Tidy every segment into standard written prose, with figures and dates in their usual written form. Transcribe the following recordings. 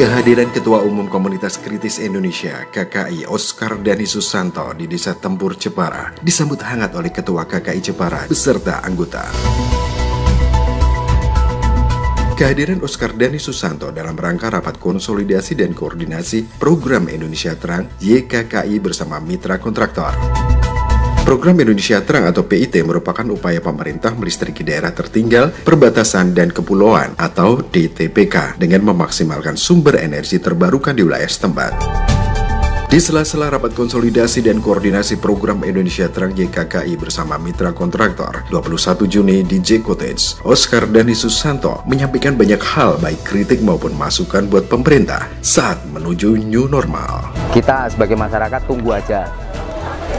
Kehadiran Ketua Umum Komunitas Kritis Indonesia (KKI) Oscar Dani Susanto di Desa Tempur Jepara disambut hangat oleh Ketua KKI Jepara beserta anggota. Kehadiran Oscar Dani Susanto dalam rangka rapat konsolidasi dan koordinasi Program Indonesia Terang (YKKI) bersama mitra kontraktor. Program Indonesia Terang atau PIT merupakan upaya pemerintah melistriki daerah tertinggal, perbatasan, dan kepulauan atau DTPK dengan memaksimalkan sumber energi terbarukan di wilayah setempat. Di sela-sela rapat konsolidasi dan koordinasi Program Indonesia Terang YKKI bersama mitra kontraktor 21 Juni di J Cottage, Oscar Dani Susanto menyampaikan banyak hal baik kritik maupun masukan buat pemerintah saat menuju new normal. Kita sebagai masyarakat tunggu aja.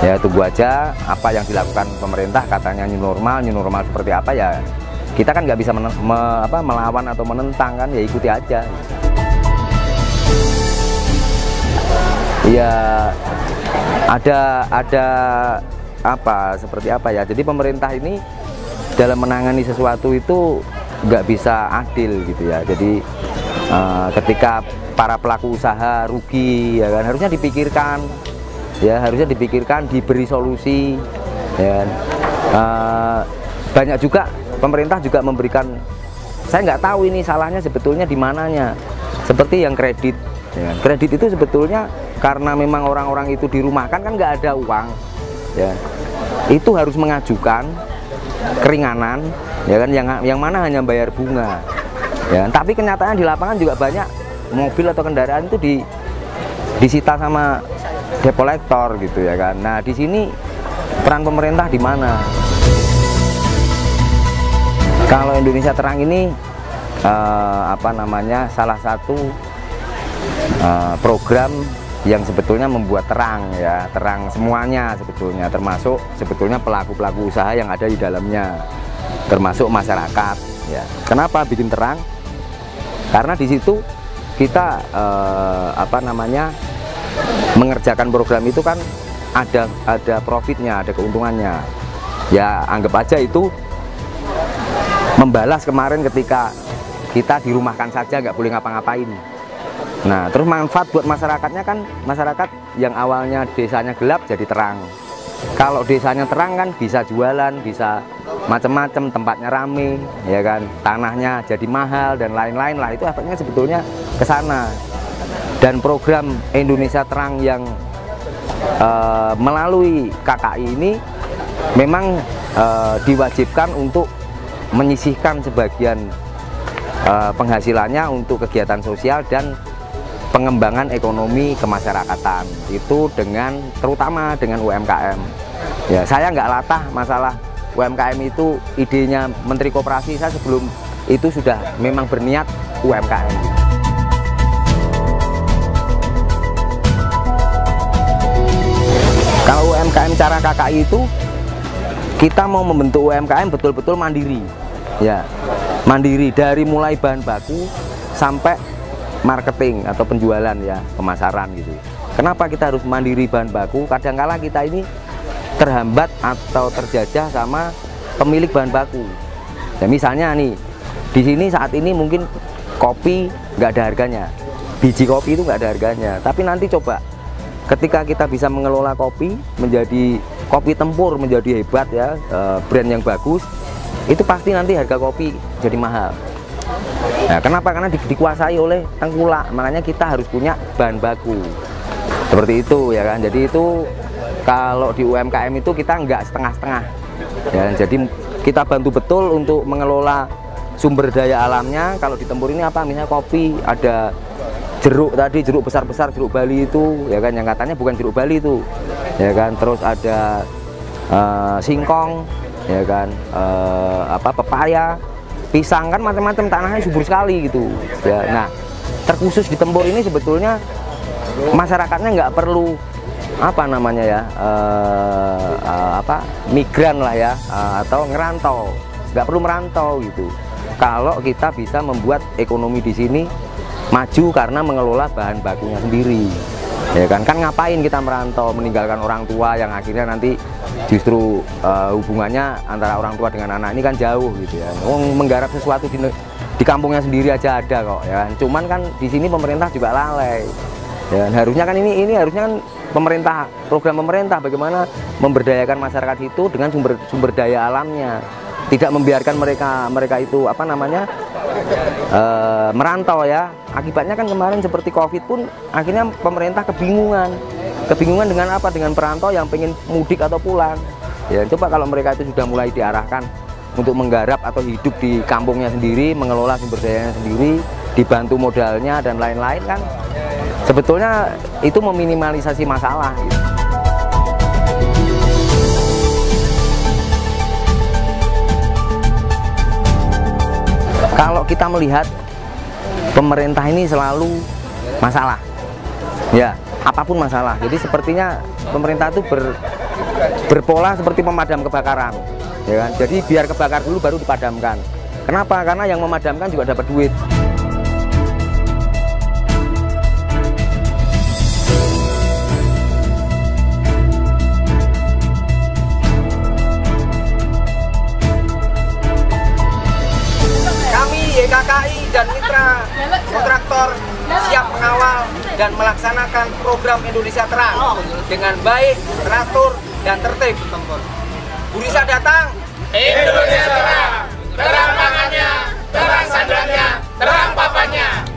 Ya, tunggu aja apa yang dilakukan pemerintah, katanya new normal seperti apa ya. Kita kan nggak bisa melawan atau menentang kan, ya ikuti aja. Ya ada apa seperti apa ya. Jadi pemerintah ini dalam menangani sesuatu itu nggak bisa adil gitu ya. Jadi ketika para pelaku usaha rugi ya kan, harusnya dipikirkan. Ya harusnya dipikirkan, diberi solusi. Ya. Banyak juga pemerintah juga memberikan, saya nggak tahu ini salahnya sebetulnya di mananya. Seperti yang kredit, ya. Kredit itu sebetulnya karena memang orang-orang itu dirumahkan kan nggak ada uang, ya. Itu harus mengajukan keringanan, ya kan, yang mana hanya bayar bunga. Ya. Tapi kenyataannya di lapangan juga banyak mobil atau kendaraan itu disita sama debt collector gitu ya kan. Nah di sini peran pemerintah di mana? Kalau Indonesia Terang ini salah satu program yang sebetulnya membuat terang ya, terang semuanya sebetulnya, termasuk sebetulnya pelaku-pelaku usaha yang ada di dalamnya, termasuk masyarakat ya. Kenapa bikin terang? Karena di situ kita mengerjakan program itu kan ada profitnya, ada keuntungannya. Ya anggap aja itu membalas kemarin ketika kita dirumahkan saja nggak boleh ngapa-ngapain. Nah terus manfaat buat masyarakatnya kan, masyarakat yang awalnya desanya gelap jadi terang. Kalau desanya terang kan bisa jualan, bisa macam-macam, tempatnya rame ya kan, tanahnya jadi mahal dan lain-lain lah. Itu efeknya sebetulnya ke sana. Dan program Indonesia Terang yang melalui KKI ini memang diwajibkan untuk menyisihkan sebagian penghasilannya untuk kegiatan sosial dan pengembangan ekonomi kemasyarakatan, itu terutama dengan UMKM. Ya, saya nggak latah masalah UMKM itu, idenya Menteri Koperasi, saya sebelum itu sudah memang berniat UMKM. Kalau UMKM cara KKI itu, kita mau membentuk UMKM betul-betul mandiri, ya, mandiri dari mulai bahan baku sampai marketing atau penjualan ya, pemasaran gitu. Kenapa kita harus mandiri bahan baku? Kadangkala kita ini terhambat atau terjajah sama pemilik bahan baku. Ya, misalnya nih, di sini saat ini mungkin kopi nggak ada harganya, biji kopi itu nggak ada harganya. Tapi nanti coba, ketika kita bisa mengelola kopi menjadi kopi Tempur, menjadi hebat ya, brand yang bagus, itu pasti nanti harga kopi jadi mahal. Nah, kenapa? Karena dikuasai oleh tengkulak, makanya kita harus punya bahan baku. Seperti itu ya kan. Jadi itu kalau di UMKM itu kita nggak setengah-setengah. Ya, jadi kita bantu betul untuk mengelola sumber daya alamnya. Kalau di Tempur ini apa? Misalnya kopi, ada jeruk tadi, jeruk besar-besar, jeruk Bali itu ya kan, yang katanya bukan jeruk Bali itu ya kan. Terus ada singkong ya kan, pepaya, pisang, kan macam-macam, tanahnya subur sekali gitu ya. Nah terkhusus di Tempur ini sebetulnya masyarakatnya nggak perlu migran lah ya, atau ngerantau, nggak perlu merantau gitu. Kalau kita bisa membuat ekonomi di sini maju karena mengelola bahan bakunya sendiri ya kan. Kan ngapain kita merantau, meninggalkan orang tua yang akhirnya nanti justru hubungannya antara orang tua dengan anak ini kan jauh gitu ya. Menggarap sesuatu di kampungnya sendiri aja ada kok ya. Cuman kan di sini pemerintah juga lalai. Ya, harusnya kan ini harusnya kan pemerintah, program pemerintah bagaimana memberdayakan masyarakat itu dengan sumber daya alamnya. Tidak membiarkan mereka itu apa namanya merantau ya. Akibatnya kan kemarin seperti Covid pun akhirnya pemerintah kebingungan dengan apa, dengan perantau yang pengen mudik atau pulang ya. Coba kalau mereka itu sudah mulai diarahkan untuk menggarap atau hidup di kampungnya sendiri, mengelola sumber dayanya sendiri, dibantu modalnya dan lain-lain kan sebetulnya itu meminimalisasi masalah gitu. Kalau kita melihat pemerintah ini selalu masalah, ya apapun masalah. Jadi sepertinya pemerintah itu berpola seperti pemadam kebakaran, ya kan? Jadi biar kebakar dulu baru dipadamkan. Kenapa? Karena yang memadamkan juga dapat duit. YKKI dan mitra kontraktor siap mengawal dan melaksanakan program Indonesia Terang dengan baik, teratur, dan tertib. Burisa datang, Indonesia Terang, terang tangannya, terang sandannya, terang papannya.